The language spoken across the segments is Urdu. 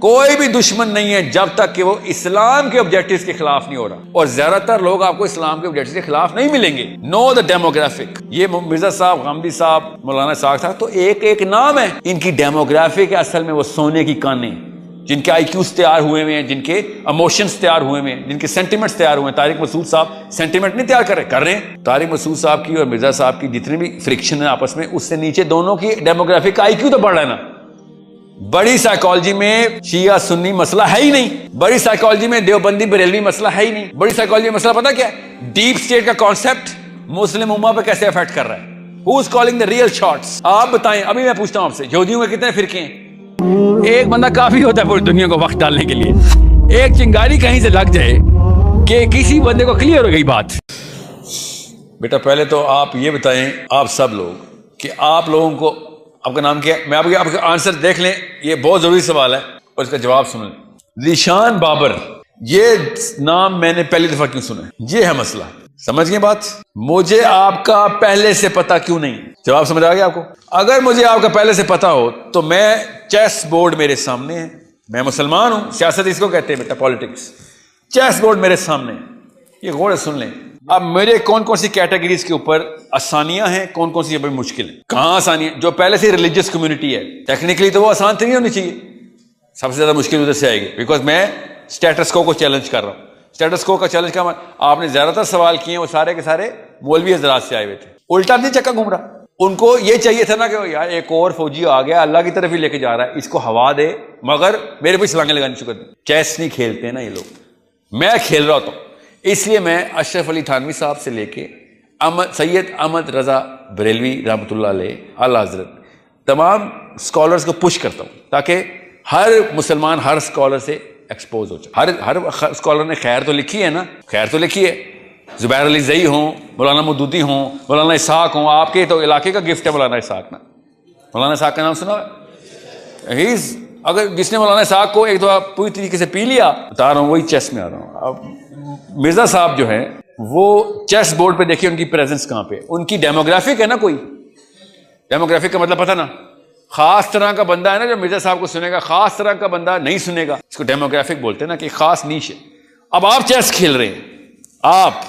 کوئی بھی دشمن نہیں ہے جب تک کہ وہ اسلام کے آبجیکٹیوز کے خلاف نہیں ہو رہا، اور زیادہ تر لوگ آپ کو اسلام کے آبجیکٹیوز کے خلاف نہیں ملیں گے. نو دا ڈیموگرافک. یہ مرزا صاحب، غامدی صاحب، مولانا اسحاق صاحب تو ایک نام ہے. ان کی ڈیموگرافک اصل میں وہ سونے کی کانیں، جن کے آئی کیوز تیار ہوئے ہوئے ہیں، جن کے ایموشنز تیار ہوئے ہوئے ہیں، جن کے سینٹیمنٹس تیار ہوئے ہیں. طارق مسعود صاحب سینٹیمنٹ نہیں تیار کر رہے ہیں. طارق مسعود صاحب کی اور مرزا صاحب کی جتنی بھی فرکشن ہے آپس میں، اس سے نیچے دونوں کی ڈیموگرافک آئی کیو تو بڑھ رہا ہے نا. بڑی سائیکالوجی میں شیعہ سنی مسئلہ ہے ہی نہیں. بڑی سائیکالوجی میں دیوبندی بریلوی مسئلہ ہے ہی نہیں. بڑی سائیکالوجی میں مسئلہ پتہ کیا ہے؟ ڈیپ اسٹیٹ کا کانسیپٹ مسلم امہ پہ کیسے افیکٹ کر رہا ہے. Who is calling the real shots. آپ بتائیں، ابھی میں پوچھتا ہوں آپ سے، یہودیوں کے کتنے فرقے ہیں؟ ایک بندہ کافی ہوتا ہے پوری دنیا کو وقت ڈالنے کے لیے. ایک چنگاری کہیں سے لگ جائے کہ کسی بندے کو کلیئر ہو گئی بات. بیٹا پہلے تو آپ یہ بتائیں، آپ سب لوگ، کہ آپ لوگوں کو، آپ کا نام کیا ہے؟ میں آپ کا آنسر دیکھ لیں، یہ بہت ضروری سوال ہے اور اس کا جواب سن لیں. ذیشان بابر، یہ نام میں نے پہلی دفعہ کیوں سنا؟ یہ ہے مسئلہ. سمجھ گئے بات؟ مجھے آپ کا پہلے سے پتا کیوں نہیں؟ جواب سمجھ آ گیا آپ کو؟ اگر مجھے آپ کا پہلے سے پتا ہو تو میں چیس بورڈ میرے سامنے ہے، میں مسلمان ہوں، سیاست اس کو کہتے ہیں بیٹا، پالیٹکس. چیس بورڈ میرے سامنے، یہ غور سے سن لیں. اب میرے کون کون سی کیٹیگریز کے اوپر آسانیاں ہیں، کون کون سی بڑی مشکل ہیں. کہاں آسانیاں؟ جو پہلے سے ریلیجیس کمیونٹی ہے، ٹیکنیکلی تو وہ آسان تو نہیں ہونی چاہیے، سب سے زیادہ مشکل ادھر سے آئے گی، بیکاز میں اسٹیٹس کو چیلنج کر رہا ہوں. اسٹیٹس کو کا چیلنج کا آپ نے زیادہ تر سوال کیے وہ سارے کے سارے مولوی حضرات سے آئے ہوئے تھے. الٹا نہیں چکا گھوم رہا. ان کو یہ چاہیے تھا نا کہ یار ایک اور فوجی آ گیا، اللہ کی طرف ہی لے کے جا رہا ہے، اس کو ہوا دے، مگر میرے پہ چھلانگیں لگانی شروع کر دی. چیس نہیں کھیلتے نا یہ لوگ، میں کھیل رہا ہوتا ہوں. اس لیے میں اشرف علی تھانوی صاحب سے لے کے سید احمد رضا بریلوی رحمۃ اللہ علیہ اعلیٰ حضرت تمام اسکالرس کو پش کرتا ہوں تاکہ ہر مسلمان ہر اسکالر سے ایکسپوز ہو جائے. ہر اسکالر نے خیر تو لکھی ہے نا، خیر تو لکھی ہے. زبیر علی زئی ہوں، مولانا مودودی ہوں، مولانا اسحاق ہوں. آپ کے تو علاقے کا گفٹ ہے مولانا اسحاق نا. مولانا اسحاق کا نام سنا ہے؟ اگر جس نے مولانا اسحاق کو ایک دفعہ پوری طریقے سے پی لیا، بتا رہا ہوں وہی چیس میں آ رہا ہوں. اب مرزا صاحب جو ہیں وہ چیس بورڈ پہ دیکھیے ان کی پریزنس کہاں پہ. ان کی ڈیموگرافک ہے نا، کوئی ڈیموگرافک کا مطلب پتہ نا، خاص طرح کا بندہ ہے نا جو مرزا صاحب کو سنے گا، خاص طرح کا بندہ نہیں سنے گا. اس کو ڈیموگرافک بولتے ہیں نا، کہ خاص نیش ہے. اب آپ چیس کھیل رہے ہیں، آپ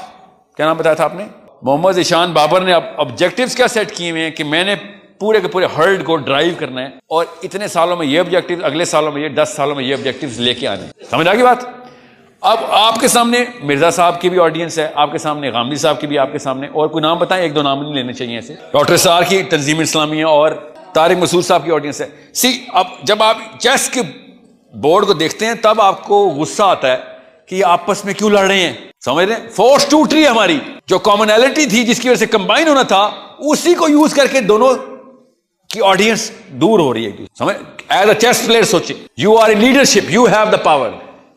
کیا نام بتایا تھا آپ نے؟ محمد ذیشان بابر نے آبجیکٹیوز کیا سیٹ کیے ہوئے ہیں کہ میں نے پورے کے پورے ہرڈ کو ڈرائیو کرنا ہے اور اتنے سالوں میں یہ آبجیکٹیو، اگلے سالوں میں یہ، 10 سالوں میں یہ آبجیکٹیوز لے کے آنے. سمجھ آ گئی بات؟ اب آپ کے سامنے مرزا صاحب کی بھی آڈینس ہے، آپ کے سامنے غامدی صاحب کی بھی، آپ کے سامنے اور کوئی نام بتائیں، 1-2 نام نہیں لینے چاہیے ایسے. ڈاکٹر سار کی تنظیم اسلامیہ اور طارق مسعود صاحب کی آڈینس ہے. اب جب آپ چیس کے بورڈ کو دیکھتے ہیں تب آپ کو غصہ آتا ہے کہ یہ آپس میں کیوں لڑ رہے ہیں. سمجھ رہے ہیں؟ فورس ٹوٹ رہی ہے ہماری، جو کامنالٹی تھی جس کی وجہ سے کمبائن ہونا تھا، اسی کو یوز کر کے دونوں کی آڈینس دور ہو رہی ہے. سمجھ؟ ایز اے چیس پلیئر سوچیں، you are a leadership, you have the power.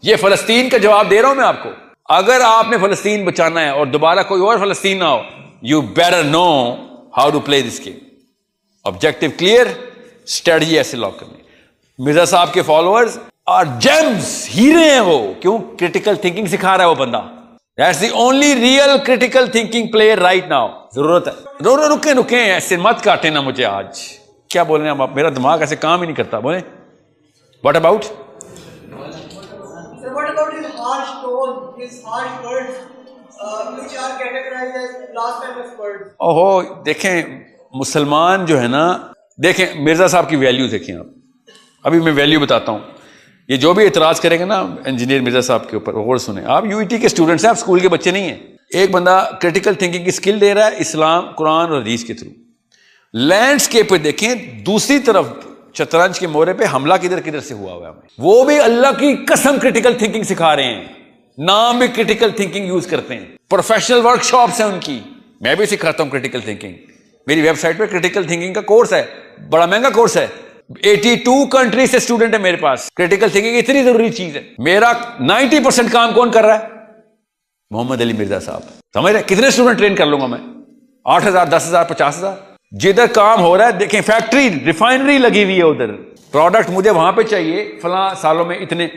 یہ فلسطین کا جواب دے رہا ہوں میں آپ کو. اگر آپ نے فلسطین بچانا ہے اور دوبارہ کوئی اور فلسطین نہ ہو، you better know how to play this game. Objective clear, strategy ایسے لاک کرنی. مرزا صاحب کے فالوورز اور جیمز، ہیرے ہیں وہ. کیوں؟ کریٹیکل تھنکنگ سکھا رہا ہے وہ بندہ. That's the only real critical thinking player right now. ضرورت ہے. رکیں ایسے مت کاٹے نا مجھے. آج کیا بول رہے ہیں آپ؟ میرا دماغ ایسے کام ہی نہیں کرتا. بولیں what about? What about his harsh tone, his harsh words, which are categorized as blasphemous words? اوہو دیکھیں، مسلمان جو ہے نا، دیکھیں مرزا صاحب کی ویلیو دیکھیں آپ. ابھی میں ویلیو بتاتا ہوں. یہ جو بھی اعتراض کریں گے نا انجینئر مرزا صاحب کے اوپر، غور سنیں. آپ یو ای ٹی کے اسٹوڈنٹس ہیں، آپ اسکول کے بچے نہیں ہیں. ایک بندہ کریٹیکل تھنکنگ کی اسکل دے رہا ہے اسلام، قرآن اور حدیث کے تھرو. لینڈسکیپ پہ دیکھیں، دوسری طرف شطرنج کے مورے پہ حملہ کدھر سے ہوا ہے. وہ بھی اللہ کی قسم کریٹیکل تھنکنگ سکھا رہے ہیں. نام بھی کریٹیکل تھنکنگ یوز کرتے ہیں. پروفیشنل ورک شاپس ہیں ان کی. میں بھی سکھاتا ہوں کریٹیکل تھنکنگ. میری ویب سائٹ پہ کریٹیکل تھنکنگ کا کورس ہے، بڑا مہنگا کورس ہے. 82 کنٹریز سے اسٹوڈنٹ ہے میرے پاس. کریٹیکل تھنکنگ اتنی ضروری چیز ہے. میرا 90% کام کون کر رہا ہے؟ محمد علی مرزا صاحب. سمجھ رہے کتنے اسٹوڈنٹ ٹرین کر لوں گا میں؟ 8,000 10,000 50,000. جدھر کام ہو رہا ہے دیکھیں، فیکٹری ریفائنری لگی ہوئی ہے ادھر، پروڈکٹ مجھے وہاں پہ چاہیے فلاں سالوں میں اتنے.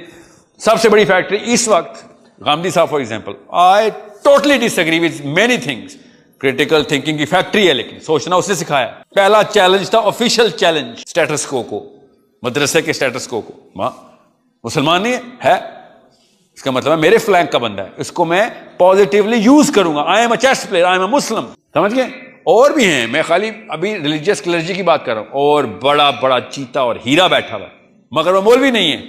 سب سے بڑی فیکٹری اس وقت غامدی صاحب for example. I totally disagree with many things. Critical thinking کی فیکٹری ہے، لیکن سوچنا اسے سکھایا. پہلا چیلنج تھا آفیشیل چیلنج اسٹیٹس کو مدرسے کے اسٹیٹس کو. مسلمان نہیں ہے اس کا مطلب ہے میرے فلینک کا بندہ ہے, اس کو میں پازیٹیولی یوز کروں گا. I am a chess player, I am a Muslim. سمجھ گئے؟ اور بھی ہیں, میں خالی ابھی ریلیجیس کلرجی کی بات کر رہا ہوں. اور بڑا بڑا چیتا اور ہیرا بیٹھا ہوا ہے, مگر وہ مولوی نہیں ہے.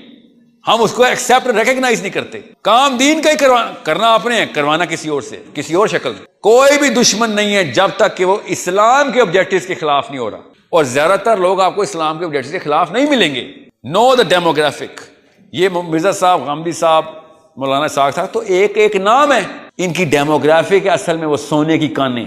ہم اس کو ایکسیپٹ ریکگنائز نہیں کرتے. کام دین کا ہی کرنا آپ نے, کروانا کسی اور سے, کسی اور شکل سے. کوئی بھی دشمن نہیں ہے جب تک کہ وہ اسلام کے آبجیکٹیوز کے خلاف نہیں ہو رہا. اور زیادہ تر لوگ آپ کو اسلام کے آبجیکٹیوز کے خلاف نہیں ملیں گے. نو دا ڈیموگرافک. یہ مرزا صاحب, غامدی صاحب, مولانا ساکھ صاحب, تو ایک ایک نام ہے. ان کی ڈیموگرافک اصل میں وہ سونے کی کانیں,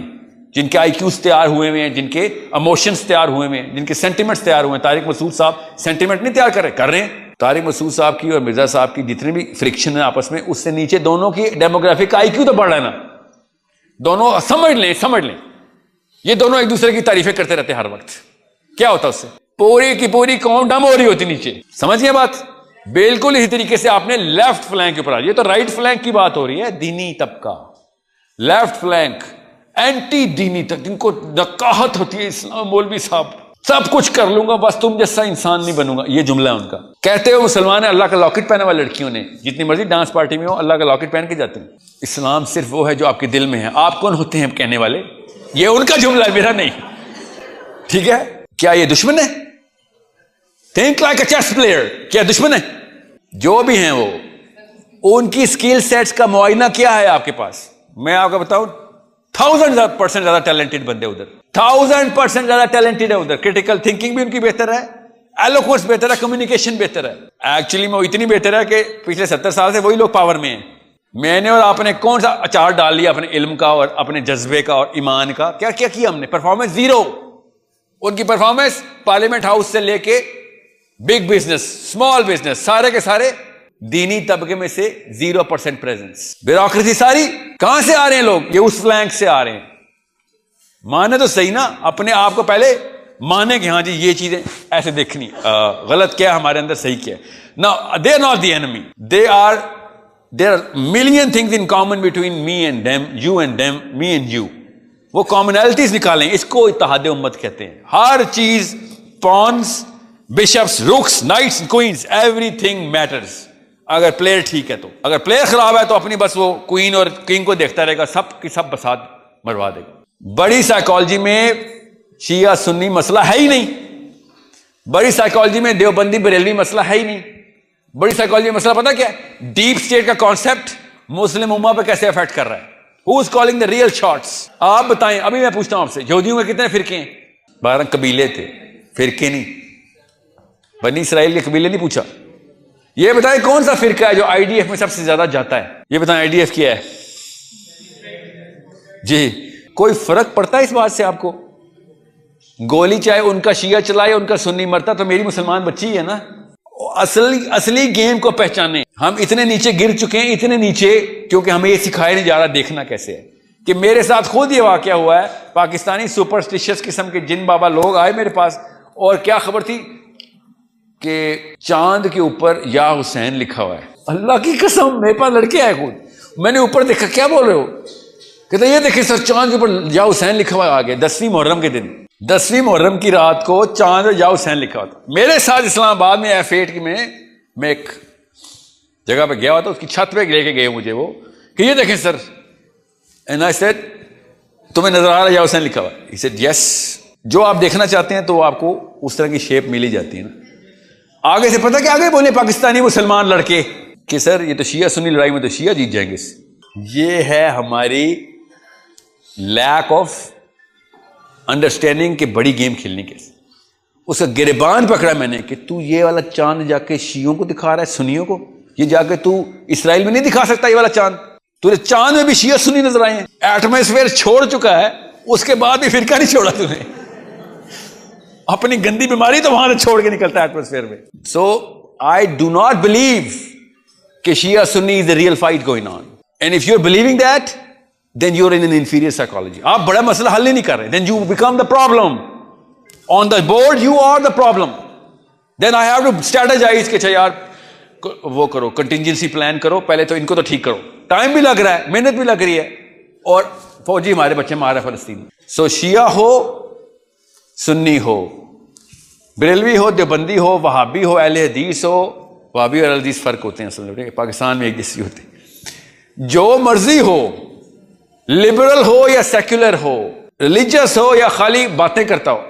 جن کے آئی کیوز تیار ہوئے ہوئے ہیں, جن کے ایموشنز تیار ہوئے ہوئے ہیں, جن کے سینٹیمنٹس تیار ہوئے ہیں. طارق مسعود صاحب سینٹیمنٹ نہیں تیار کر رہے ہیں. طارق مسعود صاحب کی اور مرزا صاحب کی جتنی بھی فرکشن ہے آپس میں, اس سے نیچے دونوں کی ڈیموگرافک کا آئی کیو تو بڑھ رہا ہے نا. دونوں سمجھ لیں یہ دونوں ایک دوسرے کی تعریفیں کرتے رہتے ہر وقت. کیا ہوتا اس سے پوری کی پوری قوم ڈم ہو رہی ہوتی نیچے. سمجھ گئے بات؟ بالکل اسی طریقے سے آپ نے لیفٹ فلینک کے اوپر, یہ تو رائٹ فلینک کی بات ہو رہی ہے. دینی طبقہ, لیفٹ فلینک, اینٹی دینی تک, جن کو نقاہت ہوتی ہے اسلام مولوی صاحب سب کچھ کر لوں گا بس تم جیسا انسان نہیں بنوں گا. یہ جملہ ہے ان کا. کہتے ہو مسلمان ہیں, اللہ کا لاکٹ پہنا ہوا لڑکیوں نے, جتنی مرضی ڈانس پارٹی میں ہو اللہ کا لاکٹ پہن کے جاتے ہیں. اسلام صرف وہ ہے جو آپ کے دل میں ہے. آپ کون ہوتے ہیں کہنے والے؟ یہ ان کا جملہ ہے, میرا نہیں. ٹھیک ہے؟ کیا یہ دشمن ہے؟ Think like a chess player. کیا دشمن ہے؟ جو بھی ہیں وہ ان کی سکل سیٹس کا معائنہ کیا ہے آپ کے پاس؟ میں آپ کو بتاؤں 1000% زیادہ ٹیلنٹڈ بندے ادھر, 1000% زیادہ ٹیلنٹڈ ہے ادھر. کریٹیکل تھنکنگ بھی ان کی بہتر ہے, ایلوکوینس بہتر ہے, کمیونیکیشن بہتر ہے. ایکچولی میں اتنی بہتر ہے کہ پچھلے 70 سال سے وہی لوگ پاور میں ہیں. میں نے اور آپ نے کون سا اچار ڈال لیا اپنے علم کا اور اپنے جذبے کا اور ایمان کا؟ کیا کیا ہم نے؟ Performance zero. ان کی پرفارمنس پارلیمنٹ ہاؤس سے لے کے بگ بزنس, اسمال بزنس, سارے کے سارے دینی طبقے میں سے 0% پریزنس. بیوروکریسی ساری کہاں سے آ رہے ہیں لوگ؟ یہ اس فلینک سے آ رہے ہیں. مانے تو صحیح نا, اپنے آپ کو پہلے مانے کہ ہاں جی یہ چیزیں ایسے دیکھنی, غلط کیا ہمارے اندر, صحیح کیا. Now they are not the enemy. There are million things in common between me and them, you and them, me and you. وہ commonalities نکالیں, اس کو اتحاد امت کہتے ہیں. ہر چیز, pawns, bishops, rooks, knights, queens, everything matters. اگر پلیئر ٹھیک ہے تو, اگر پلیئر خراب ہے تو اپنی بس وہ کوئین اور کنگ کو دیکھتا رہے گا, سب کی سب بسات مروا دے گا. بڑی سائیکالوجی میں شیعہ سنی مسئلہ ہے ہی نہیں. بڑی سائیکالوجی میں دیوبندی بریلوی مسئلہ ہے ہی نہیں. بڑی سائیکالوجی میں مسئلہ پتا کیا ہے؟ ڈیپ اسٹیٹ کا کانسیپٹ مسلم امہ پہ کیسے افیکٹ کر رہا ہے. Who is calling the real shots. آپ بتائیں, ابھی میں پوچھتا ہوں آپ سے, یہودیوں کے کتنے فرقے ہیں؟ 12 قبیلے تھے, فرقے نہیں. بنی اسرائیل کے قبیلے نہیں پوچھا. یہ بتائیں کون سا فرقہ ہے جو آئی ڈی ایف میں سب سے زیادہ جاتا ہے؟ یہ بتائیں آئی ڈی ایف کیا ہے؟ جی, کوئی فرق پڑتا ہے اس بات سے آپ کو؟ گولی چاہے ان کا شیعہ چلائے, ان کا سنی مرتا, تو میری مسلمان بچی ہے نا. اصلی گیم کو پہچانے. ہم اتنے نیچے گر چکے ہیں, اتنے نیچے, کیونکہ ہمیں یہ سکھایا نہیں جا رہا دیکھنا کیسے ہے. کہ میرے ساتھ خود یہ واقعہ ہوا ہے, پاکستانی سپرسٹیشس قسم کے جن بابا لوگ آئے میرے پاس, اور کیا خبر تھی کہ چاند کے اوپر یا حسین لکھا ہوا ہے. اللہ کی قسم, میرے پاس لڑکے آئے خود, میں نے اوپر دیکھا, کیا بول رہے ہو؟ کہتے یہ دیکھیں سر, چاند کے اوپر یا حسین لکھا ہوا ہے. آگے 10ویں محرم کے دن, 10ویں محرم کی رات کو چاند یا حسین لکھا ہوا تھا. میرے ساتھ اسلام آباد میں F8 میں ایک جگہ پہ گیا ہوا تھا, اس کی چھت پہ لے کے گئے مجھے وہ, کہ یہ دیکھیں سر. اینڈ آئی سیڈ تمہیں نظر آ رہا ہے یا حسین لکھا ہوا ہے؟ He said yes. جو آپ دیکھنا چاہتے ہیں تو آپ کو اس طرح کی شیپ مل ہی جاتی ہے نا. آگے سے پتہ کہ آگے بولے پاکستانی مسلمان لڑکے کہ سر یہ تو شیعہ سنی لڑائی میں تو شیعہ جیت جائیں گے. یہ ہے ہماری لیک آف انڈرسٹینڈنگ کہ بڑی گیم کھیلنی کیسے. اس کا گریبان پکڑا میں نے کہ تو یہ والا چاند جا کے شیعوں کو دکھا رہا ہے, سنیوں کو. یہ جا کے تو اسرائیل میں نہیں دکھا سکتا یہ والا چاند. تو چاند میں بھی شیعہ سنی نظر آئے ہیں. ایٹماسفیئر چھوڑ چکا ہے, اس کے بعد بھی فرقہ نہیں چھوڑا تو نے. اپنی گندی بیماری تو وہاں سے چھوڑ کے نکلتا ہے ایٹماسفیئر میں. So I do not believe کہ Shia Sunni is the real fight going on. And if you are believing that then you're in an inferior psychology. آپ بڑا مسئلہ حل ہی نہیں کر رہے. then you become the problem. on the board you are the problem. then I have to strategize کہ یار وہ کرو, contingency plan کرو, پہلے تو ان کو تو ٹھیک کرو. ٹائم بھی لگ رہا ہے, محنت بھی لگ رہی ہے, اور فوجی ہمارے بچے مار رہے فلسطین. سو شیعہ ہو, سنی ہو, بریلوی ہو, دیوبندی ہو, وہابی ہو, اہل حدیث ہو, وہابی اور الدیز فرق ہوتے ہیں اصل میں، پاکستان میں ایک جیسی ہوتی ہے. جو مرضی ہو، لبرل ہو یا سیکولر ہو، ریلیجس ہو یا خالی باتیں کرتا ہو،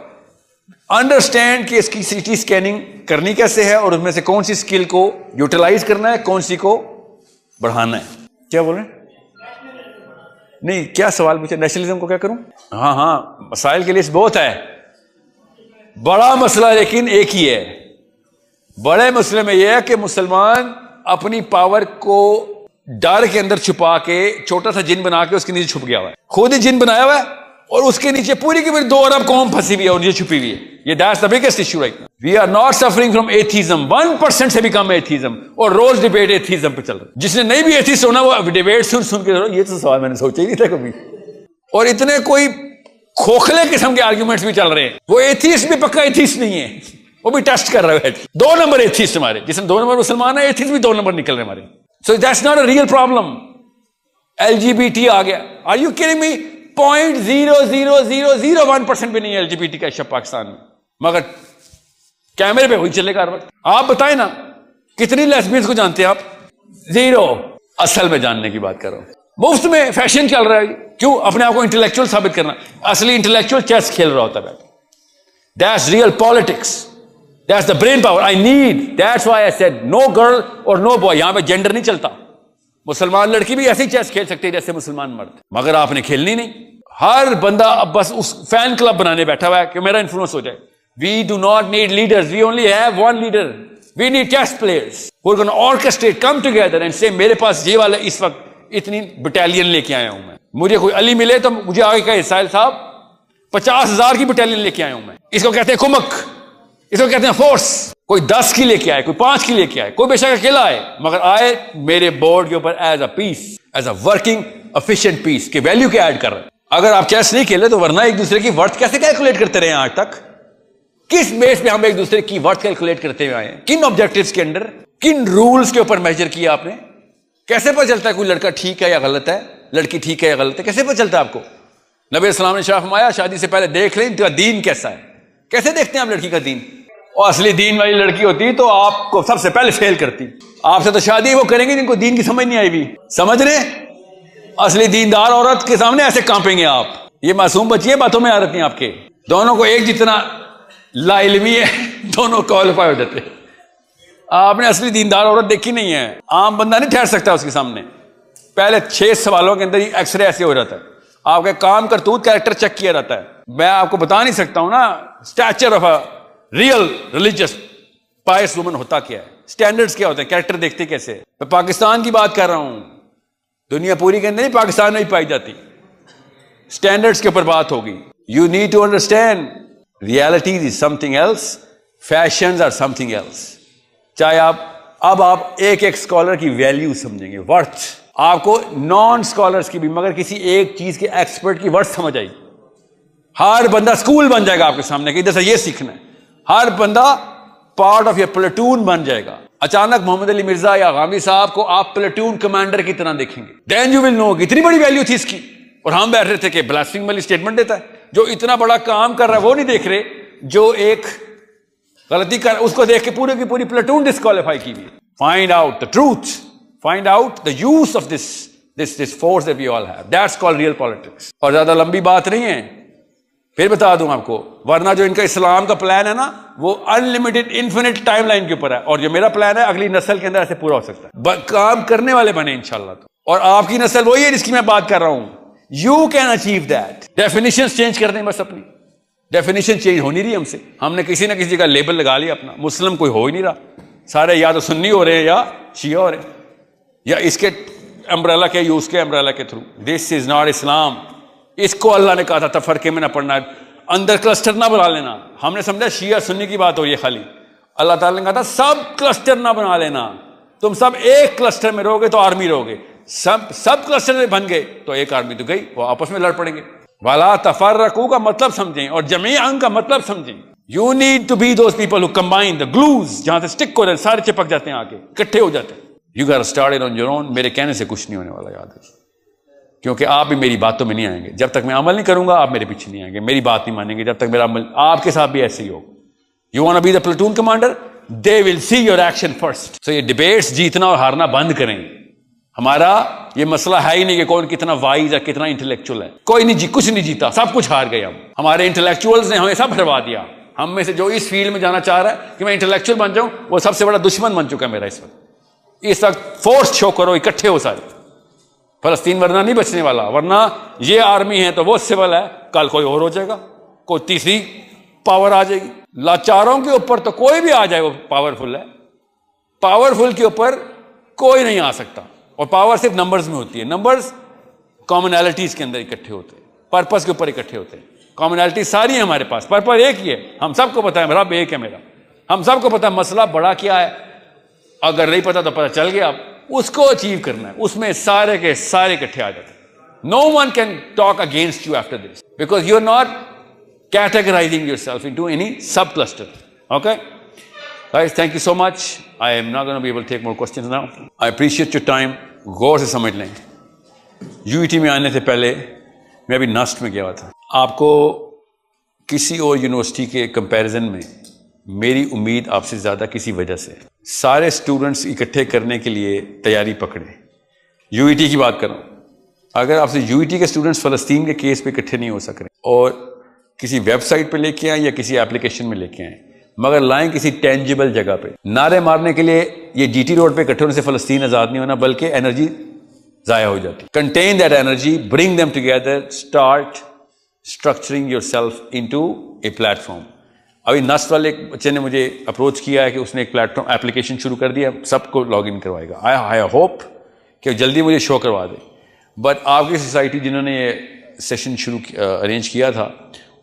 انڈرسٹینڈ کہ اس کی سی ٹی اسکیننگ کرنی کیسے ہے اور اس میں سے کون سی اسکل کو یوٹیلائز کرنا ہے، کون سی کو بڑھانا ہے. کیا بول رہے ہیں؟ نہیں، کیا سوال پوچھا؟ نیشنلزم کو کیا کروں؟ ہاں مسائل کے لیے بہت ہے، بڑا مسئلہ لیکن ایک ہی ہے. بڑے مسئلے میں یہ ہے کہ مسلمان اپنی پاور کو ڈر کے اندر چھپا کے چھوٹا سا جن بنا کے اس کے نیچے چھپ گیا ہوا ہے. خود ہی جن بنایا ہوا ہے اور اس کے نیچے پوری کی پوری 2 ارب قوم پھنسی ہوئی ہے اور نیچے چھپی ہوئی ہے. یہ that's the biggest issue right now. We are not suffering from atheism. 1% سے بھی کم ایتھیزم، اور روز ڈیبیٹ ایتھیزم پہ چل رہا ہے. جس نے نہیں بھی ایتھیسٹ ہونا وہ ڈیبیٹ سن کے یہ تو سوال میں نے سوچا ہی نہیں تھا کبھی. اور اتنے کوئی کھوکھلے قسم کے آرگیومنٹس بھی چل رہے ہیں. وہ ایتھیسٹ بھی پکا ایتھیسٹ نہیں ہے، وہ بھی ٹیسٹ کر رہا ہے. 2 نمبر ایتھیسٹ ہمارے، جس میں 2 نمبر مسلمان ہے، ایتھیسٹ بھی 2 نمبر نکل رہے ہیں ہمارے. So that's not a real problem. LGBT آ گیا. آر یو کیڈنگ می؟ 0.0001% بھی نہیں ہے LGBT کا شب پاکستان میں، مگر کیمرے پہ وہی چلے گا ہر وقت. آپ بتائیں نا کتنی لیسبینز کو جانتے ہیں آپ؟ 0. اصل میں جاننے کی بات کر رہا ہوں. مفت میں فیشن چل رہا ہے. کیوں؟ اپنے آپ کو انٹلیکچوئل ثابت کرنا. اصلی انٹلیکچوئل چیس کھیل رہا ہوتا ہے. That's real politics. That's the brain power I need. That's why I said no girl or no boy. یہاں پہ جینڈر نہیں چلتا. مسلمان لڑکی بھی ایسی چیس کھیل سکتی ہے جیسے مسلمان مرد، مگر آپ نے کھیلنی نہیں. ہر بندہ اب بس اس فین کلب بنانے بیٹھا ہوا ہے کہ میرا انفلوئنس ہو جائے. We do not need leaders. We only have one leader. We need chess players who are going to orchestrate, come together and say میرے پاس یہ والا اس وقت اتنی بٹالین لے کے آیا ہوں میں. مجھے کوئی علی ملے تو مجھے آگے کہے ساحل صاحب 50,000 کی بٹالین لے کے آیا ہوں میں. اس کو کہتے ہیں کمک، اس کو کہتے ہیں فورس. کوئی 10 کی لے کے آئے، کوئی 5 کی لے کے آئے، کوئی بے شک اکیلا آئے، مگر آئے میرے بورڈ کے اوپر as a piece, as a working efficient piece کے ویلیو کے ایڈ کر رہے ہیں. اگر آپ چیس نہیں کھیلے تو ورنہ ایک دوسرے کی ورتھ کیسے کیلکولیٹ کرتے رہے ہیں آج تک؟ کس بیس پہ ہم ایک دوسرے کی ورتھ کیلکولیٹ کرتے ہوئے آئے ہیں؟ کن آبجیکٹیوز کے اندر، کن رولز کے اوپر میجر کیا آپ نے؟ کیسے پتہ چلتا ہے کوئی لڑکا ٹھیک ہے یا غلط ہے، لڑکی ٹھیک ہے یا غلط ہے؟ کیسے پتہ چلتا ہے آپ کو؟ نبی السلام نے شاہ فرمایا شادی سے پہلے دیکھ لیں ان کا دین کیسا ہے. کیسے دیکھتے ہیں آپ لڑکی کا دین؟ اور اصلی دین والی لڑکی ہوتی تو آپ کو سب سے پہلے فیل کرتی. آپ سے تو شادی وہ کریں گے جن کو دین کی سمجھ نہیں آئی بھی. سمجھ رہے؟ اصلی دیندار عورت کے سامنے ایسے کانپیں گے آپ. یہ معصوم بچی باتوں میں آ رہتی ہیں آپ کے. دونوں کو ایک جتنا لا علمی ہے، دونوں کوالیفائی ہو جاتے. آپ نے اصلی دیندار عورت دیکھی نہیں ہے. عام بندہ نہیں ٹھہر سکتا اس کے سامنے. پہلے 6 سوالوں کے اندر ہی ایکس رے ایسے ہو جاتا ہے. آپ کے کام کرتوت کیریکٹر چیک کیا جاتا ہے. میں آپ کو بتا نہیں سکتا ہوں نا stature of a real religious pious woman ہوتا کیا ہے، اسٹینڈرڈز کیا ہوتے ہیں، کیریکٹر دیکھتے کیسے. میں پاکستان کی بات کر رہا ہوں، دنیا پوری کے اندر نہیں، پاکستان میں ہی پائی جاتی. اسٹینڈرڈز کے اوپر بات ہوگی. You need to understand realities is something else, fashions are something else. چاہے آپ ایک اسکالر کی ویلیو سمجھیں گے، ورتھ. آپ کو نان اسکالرس کی بھی، مگر کسی ایک چیز کے ایکسپرٹ کی ورتھ سمجھ آئی. ہر بندہ اسکول بن جائے گا آپ کے سامنے کہ ادھر سے یہ سیکھنا ہے. ہر بندہ پارٹ آف یور پلاٹون بن جائے گا. اچانک محمد علی مرزا یا غامدی صاحب کو آپ پلاٹون کمانڈر کی طرح دیکھیں گے. دین یو ول نو کہ اتنی بڑی ویلیو تھی اس کی. اور ہم بیٹھ رہے تھے کہ بلاسفیمی والی اسٹیٹمنٹ دیتا ہے. جو اتنا بڑا کام کر رہا ہے وہ نہیں دیکھ رہے، جو ایک غلطی کر اس کو دیکھ کے پورے کی پوری پلاٹون ڈسکوالیفائی کی ہوئی. Find out the truth, find out the use of this force that we all have. That's called real politics. اور زیادہ لمبی بات نہیں ہے، پھر بتا دوں آپ کو، ورنہ جو ان کا اسلام کا پلان ہے نا وہ انلمیٹڈ انفینٹ ٹائم لائن کے اوپر ہے. اور جو میرا پلان ہے اگلی نسل کے اندر ایسے پورا ہو سکتا ہے. کام کرنے والے بنے انشاءاللہ. اور آپ کی نسل وہی ہے جس کی میں بات کر رہا ہوں. You can achieve that. Definition change کر دیں بس. اپنی ڈیفینیشن چینج ہو نہیں رہی ہم سے. ہم نے کسی نہ کسی کا لیبل لگا لیا اپنا. مسلم کوئی ہو ہی نہیں رہا. سارے یا تو سنی ہو رہے ہیں یا شیعہ ہو رہے ہیں، یا اس کے امبریلا کے یا اس کے امبریلا کے تھرو. دس از ناٹ اسلام. اس کو اللہ نے کہا تھا تفرقے میں نہ پڑنا، اندر کلسٹر نہ بنا لینا. ہم نے سمجھا شیعہ سنی کی بات ہو رہی ہے خالی. اللہ تعالیٰ نے کہا تھا سب کلسٹر نہ بنا لینا. تم سب ایک کلسٹر میں رہو گے تو آرمی رہو گے. سب کلسٹر میں بن گئے تو ایک آرمی تو گئی، وہ آپس میں لڑ پڑیں گے. وَلَا تَفَرَّقُوا کا مطلب سمجھیں اور جَمِيعًا کا مطلب سمجھیں. You need to be those people who combine the glues جہاں سے سٹک ہو رہے ہیں سارے چپک جاتے ہیں، آگے اکٹھے ہو جاتے ہیں. You gotta start it on your own. میرے کہنے سے کچھ نہیں ہونے والا، یاد ہے، کیونکہ آپ بھی میری باتوں میں نہیں آئیں گے. جب تک میں عمل نہیں کروں گا آپ میرے پیچھے نہیں آئیں گے. میری بات نہیں مانیں گے جب تک میرا عمل. آپ کے ساتھ بھی ایسے ہی ہو. You wanna be the platoon commander? they will see your action first. So یہ ڈیبیٹس جیتنا اور ہارنا بند کریں. ہمارا یہ مسئلہ ہے ہی نہیں کہ کون کتنا وائز ہے کتنا انٹلیکچوئل ہے. کوئی نہیں کچھ نہیں جیتا, سب کچھ ہار گئے ہم. ہمارے انٹلیکچوئلز نے ہمیں سب ہروا دیا. ہم میں سے جو اس فیلڈ میں جانا چاہ رہا ہے کہ میں انٹلیکچوئل بن جاؤں, وہ سب سے بڑا دشمن بن چکا ہے میرا اس وقت فورس شو کرو, اکٹھے ہو سارے. فلسطین ورنہ نہیں بچنے والا, ورنہ یہ آرمی ہے تو وہ سول ہے, کل کوئی اور ہو جائے گا, کوئی تیسری پاور آ جائے گی. لاچاروں کے اوپر تو کوئی بھی آ جائے وہ پاورفل ہے, پاورفل کے اوپر کوئی نہیں آ سکتا. اور پاور صرف نمبرز میں ہوتی ہے. نمبرز کامنالٹیز کے اندر اکٹھے ہوتے ہیں, پرپس کے اوپر اکٹھے ہوتے ہیں. کامنالٹی ساری ہے ہمارے پاس, پرپس ایک ہی ہے. ہم سب کو پتا ہے رب ایک ہے میرا, ہم سب کو پتا ہے مسئلہ بڑا کیا ہے. اگر نہیں پتا تو پتا چل گیا, اب اس کو اچیو کرنا ہے. اس میں سارے کے سارے اکٹھے آ جاتے ہیں. No one can talk against you after this because you're not categorizing yourself into any subcluster. Okay? Guys, thank you so much. I am not going to be able to take more questions now. I appreciate your time. غور سے سمجھ لیں. UET میں آنے سے پہلے میں ابھی نسٹ میں گیا ہوا تھا. آپ کو کسی اور یونیورسٹی کے کمپیریزن میں میری امید آپ سے زیادہ کسی وجہ سے. سارے اسٹوڈنٹس اکٹھے کرنے کے لیے تیاری پکڑیں. UET کی بات کروں, اگر آپ سے UET کے اسٹوڈنٹس فلسطین کے کیس پہ اکٹھے نہیں ہو سک رہے اور کسی ویب سائٹ پہ لے کے آئیں یا کسی اپلیکیشن میں لے کے آئیں, مگر لائیں کسی ٹینجیبل جگہ پہ. نعرے مارنے کے لیے یہ GT روڈ پہ اکٹھے ہونے سے فلسطین آزاد نہیں ہونا, بلکہ انرجی ضائع ہو جاتی. Contain that energy, bring them together, start structuring your self into a plate form. ابھی نسٹ والے ایک بچے نے مجھے اپروچ کیا ہے کہ اس نے ایک پلیٹ فارم اپلیکیشن شروع کر دیا, سب کو لاگ ان کروائے گا. آئی ہوپ کہ جلدی مجھے شو کروا دے. بٹ آپ کی سوسائٹی جنہوں نے یہ سیشن ارینج کیا تھا,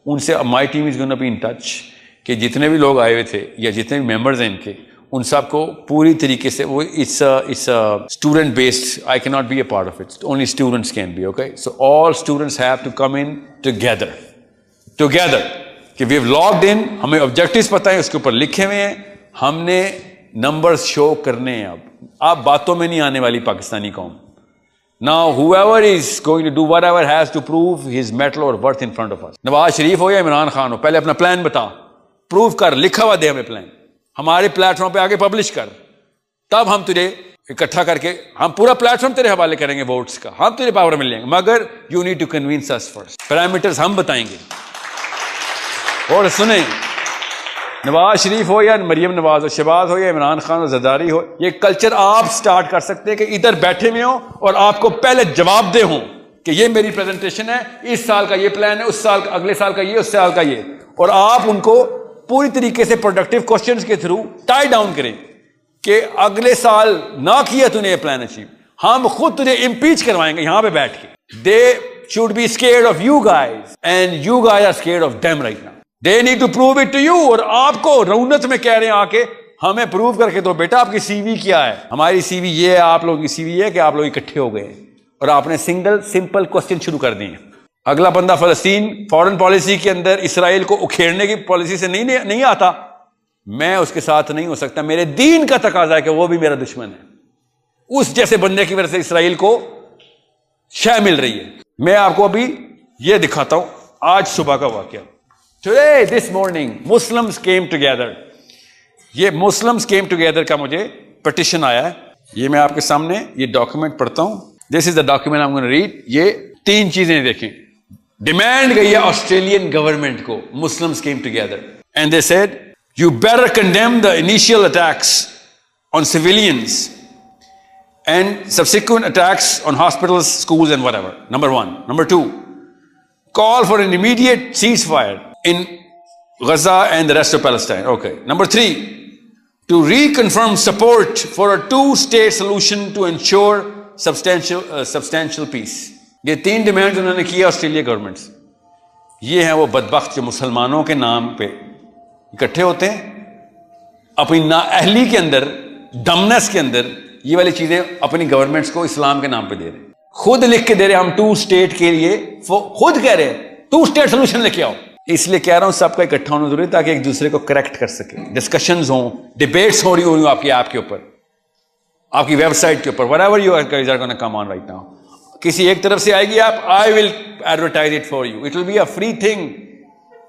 ان سے my team is gonna be in touch کہ جتنے بھی لوگ آئے ہوئے تھے یا جتنے بھی ممبرز ہیں ان کے, ان سب کو پوری طریقے سے وہ it's student based. I key not be a part of it, only students can be. Okay, so all students have to come in together کہ وی ہیو لاگڈ ان. ہمیں آبجیکٹیوز پتہ ہیں, اس کے اوپر لکھے ہوئے ہیں, ہم نے نمبرز شو کرنے ہیں. اب آپ باتوں میں نہیں آنے والی پاکستانی قوم. Now whoever is going to do whatever has to prove his metal or worth in front of us. Nawaz Sharif ہو یا عمران خان ہو, پہلے اپنا پلان بتا, پروو کر, لکھا ہوا دے ہمیں پلان, ہمارے پلیٹ فارم پہ آگے پبلش کر, تب ہم تجھے اکٹھا کر کے ہم پورا پلیٹ فارم تیرے حوالے کریں گے ووٹس کا, ہم تجھے پاور مل لیں گے. مگر you need to convince us first. Parameters ہم بتائیں گے. اور سنیں, نواز شریف ہو یا مریم نواز ہو, شہباز ہو یا عمران خان ہو, زرداری ہو, یہ کلچر آپ سٹارٹ کر سکتے ہیں کہ ادھر بیٹھے ہوئے ہوں اور آپ کو پہلے جواب دے ہوں کہ یہ میری پریزنٹیشن ہے, اس سال کا یہ پلان ہے, اس سال کا, اگلے سال کا یہ, اس سال کا یہ, اور آپ ان کو پوری طریقے سے پروڈکٹیو کوشچنز کے تھرو ٹائی ڈاؤن کریں کہ اگلے سال نہ کیا تو نے یہ پلان اچیو, ہم خود تجھے امپیچ کروائیں گے یہاں پہ بیٹھ کے. دے should be scared of you guys and you guys are scared of them right now. They need to prove it to you. اور آپ کو رونت میں کہہ رہے ہیں آ کے ہمیں پروو کر کے دو بیٹا آپ کی سی وی کیا ہے. ہماری سی وی یہ ہے, آپ لوگوں کی سی وی یہ ہے کہ آپ لوگ اکٹھے ہو گئے اور آپ نے سمپل کوسچن شروع کر دیے. اگلا بندہ فلسطین فورن پالیسی کے اندر اسرائیل کو اکھیڑنے کی پالیسی سے نہیں آتا, میں اس کے ساتھ نہیں ہو سکتا. میرے دین کا تقاضا ہے کہ وہ بھی میرا دشمن ہے. اس جیسے بندے کی وجہ سے اسرائیل کو شے مل رہی ہے. میں آپ کو ابھی یہ دکھاتا ہوں آج صبح کا واقعہ. Today, this morning, Muslims came together. یہ Muslims came together کا مجھے پٹیشن آیا ہے. یہ میں آپ کے سامنے یہ ڈاکیومنٹ پڑھتا ہوں. This is the document I'm going to read. یہ 3 چیزیں دیکھیں. ڈیمانڈ گئی ہے آسٹریلین گورنمنٹ کو. Muslims came together and they said, you better condemn the initial attacks on civilians and subsequent attacks on hospitals, schools and whatever. Number 1. Number 2, call for an immediate ceasefire in Gaza and the rest of Palestine. Okay. Number 3, to reconfirm support for a 2-state solution to ensure substantial peace. یہ 3 ڈیمانڈ انہوں نے کیا آسٹریلیا گورنمنٹ سے. یہ ہیں وہ بدبخت جو مسلمانوں کے نام پہ اکٹھے ہوتے ہیں, اپنی نااہلی کے اندر, ڈمنس کے اندر یہ والی چیزیں اپنی گورنمنٹس کو اسلام کے نام پہ دے رہے ہیں. خود لکھ کے دے رہے ہیں ہم 2 اسٹیٹ کے لیے, خود کہہ رہے ہیں 2 اسٹیٹ سولوشن لے کے آؤ. اس لیے کہہ رہا ہوں سب کا اکٹھا ہونا ضروری ہے تاکہ ایک دوسرے کو کریکٹ کر سکے. ڈسکشنز ہوں, ڈیبیٹس ہو رہی ہوں آپ کی ایپ کے اوپر, آپ کی ویب سائٹ کے اوپر, whatever you are going to come on right now. کسی ایک طرف سے آئے گی آپ, I will advertise it for you. It will be a free thing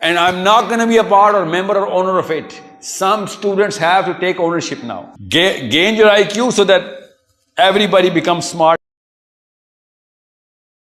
and I'm not going to be a part or member or owner of it. Some students have to take ownership now. Gain your IQ so that everybody becomes smart.